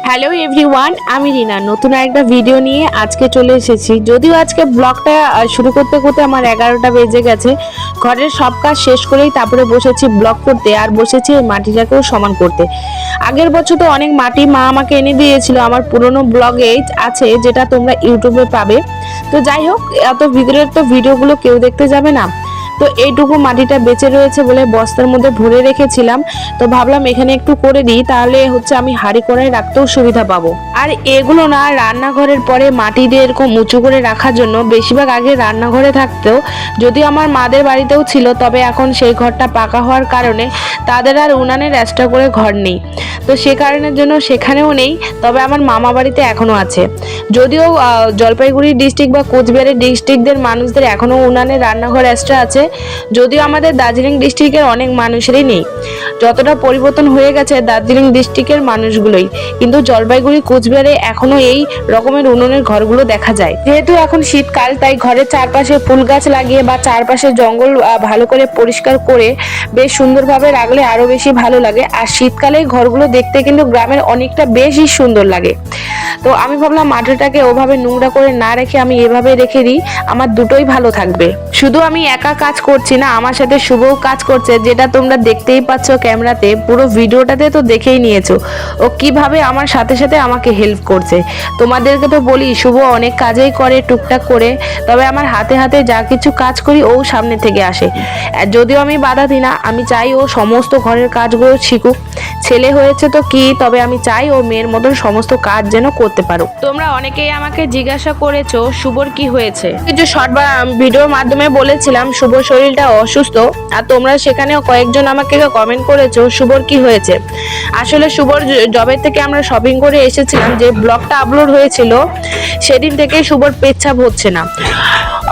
Hello everyone, আমি রিনা নতুন একটা ভিডিও নিয়ে আজকে চলে এসেছি। যদিও আজকে ব্লগটা শুরু করতে করতে আমার 11টা বেজে গেছে। ঘরের সব কাজ শেষ করেই তারপরে বসেছি ব্লগ করতে, আর বসেছি এই মাটিটাকেও সমান করতে। আগের বছর তো অনেক মাটি মা আমাকে এনে দিয়েছিল, আমার পুরনো ব্লগে আছে, যেটা তোমরা ইউটিউবে পাবে। তো যাই হোক, এত ভিতরের তো ভিডিওগুলো কেউ দেখতে যাবে না, তো এইটুকু মাটিটা বেঁচে রয়েছে বলে বস্তার মধ্যে ভরে রেখেছিলাম। তো ভাবলাম এখানে একটু করে দিই, তাহলে আমি হাঁড়ি কড়াই রাখতেও সুবিধা পাবো। আর এগুলো না রান্নাঘরের পরে মাটি দিয়ে এরকম উঁচু করে রাখার জন্য বেশিরভাগ আগে রান্নাঘরে থাকতেও, যদিও আমার মাদের বাড়িতেও ছিল, তবে এখন সেই ঘরটা পাকা হওয়ার কারণে তাদের আর উনানের এক্সট্রা করে ঘর নেই। তো সে কারণের জন্য সেখানেও নেই, তবে আমার মামা বাড়িতে এখনো আছে। যদিও জলপাইগুড়ি ডিস্ট্রিক্ট বা কোচবিহারের ডিস্ট্রিক্টদের মানুষদের এখনো উনানের রান্নাঘর এক্সট্রা আছে, যদিও আমাদের দার্জিলিং ডিস্ট্রিক্টের অনেক মানুষেরই নেই। যতটা পরিবর্তন হয়ে গেছে দার্জিলিং ডিস্ট্রিক্টের মানুষগুলোই, কিন্তু জলপাইগুড়ি কোচবিহারে এখনো এই রকমের উনুনের ঘরগুলো দেখা যায়। যেহেতু এখন শীতকাল, তাই ঘরের চারপাশে ফুল গাছ লাগিয়ে বা চারপাশে জঙ্গল ভালো করে পরিষ্কার করে বেশ সুন্দরভাবে রাখলে আরো বেশি ভালো লাগে। আর শীতকালে ঘরগুলো দেখতে কিন্তু গ্রামের অনেকটা বেশি সুন্দর লাগে। তো আমি ভাবলাম মাটিটাকে ওভাবে নোংরা করে না রেখে আমি এভাবে রেখে দিই, আমার দুটোই ভালো থাকবে। শুধু আমি একা কাজ করছি না, আমার সাথে শুভও কাজ করছে, যেটা তোমরা দেখতেই পাচ্ছ ক্যামেরাতে। পুরো ভিডিওটাতে তো দেখেই নিয়েছো ও কিভাবে আমার সাথে সাথে আমাকে হেল্প করছে। তোমাদেরকে তো বলি শুভ অনেক কাজেই করে টুকটাক করে, তবে আমার হাতে হাতে যা কিছু কাজ করি ও সামনে থেকে আসে। যদিও আমি বাধা দিই না, আমি চাই ও সমস্ত ঘরের কাজগুলো শিখুক। ছেলে হয়েছে তো কি, তবে আমি চাই ও মেয়ের মতন সমস্ত কাজ যেন করতে পারো। তোমরা অনেকেই আমাকে জিজ্ঞাসা করেছো শুভর কি হয়েছে। কিছু শর্ট বা ভিডিওর মাধ্যমে বলেছিলাম শুভর শরীরটা অসুস্থ, আর তোমরা সেখানেও কয়েকজন আমাকে কমেন্ট করেছো শুভর কি হয়েছে। আসলে শুভর জবের থেকে আমরা শপিং করে এসেছিলাম, যে ব্লগটা আপলোড হয়েছিল সেদিন থেকে শুভর পেচ্ছাপ হচ্ছে না,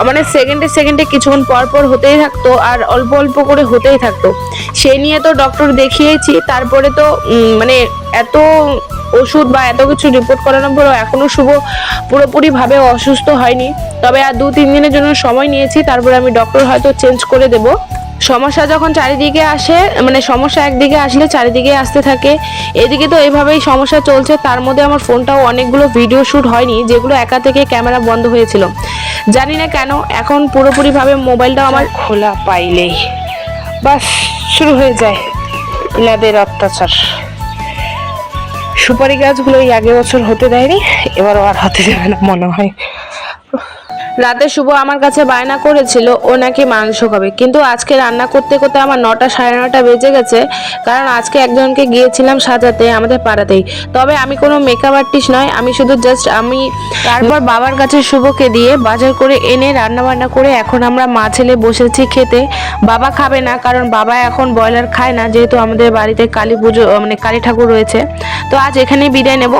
মানে সেকেন্ডে সেকেন্ডে কিছুক্ষণ পর পর হতেই থাকতো, আর অল্প অল্প করে হতেই থাকতো। সেই নিয়ে তো ডক্টর দেখিয়েছি, তারপরে তো মানে এত ওষুধ বা এত কিছু রিপোর্ট করানোর পরেও এখনো শুভ পুরোপুরি ভাবে অসুস্থ হয়নি। তবে আর 2-3 দিনের জন্য সময় নিয়েছি, তারপরে আমি ডক্টর হয়তো চেঞ্জ করে দেব। সমস্যা যখন চারিদিকে আসে, মানে সমস্যা একদিকে আসলে চারিদিকে আসতে থাকে। এদিকে তো এইভাবেই সমস্যা চলছে, তার মধ্যে আমার ফোনটাও অনেকগুলো ভিডিও শ্যুট হয়নি, যেগুলো একা থেকে ক্যামেরা বন্ধ হয়েছিল। জানি না কেন এখন পুরোপুরিভাবে মোবাইলটাও আমার খোলা পাইলেই বাস শুরু হয়ে যায় ইনাদের অত্যাচার। সুপারি গাছগুলো এই আগে বছর হতে দেয়নি, এবারও আর হতে দেবে না মনে হয়। রাতে শুভ আমার কাছে বায়না করেছিল ও নাকি মাংস খাবে, কিন্তু আজকে রান্না করতে করতে আমার 9টা সাড়ে 9টা বেজে গেছে, কারণ আজকে একজনকে গিয়েছিলাম সাজাতে আমাদের পাড়াতেই। তবে আমি কোনো মেকআপ আর্টিস্ট নয়, আমি শুধু জাস্ট আমি। তারপর বাবার কাছে শুভকে দিয়ে বাজার করে এনে রান্না বান্না করে এখন আমরা মা ছেলে বসেছি খেতে। বাবা খাবে না, কারণ বাবা এখন ব্রয়লার খায় না, যেহেতু আমাদের বাড়িতে কালী পুজো মানে কালী ঠাকুর রয়েছে। তো আজ এখানেই বিদায় নেব।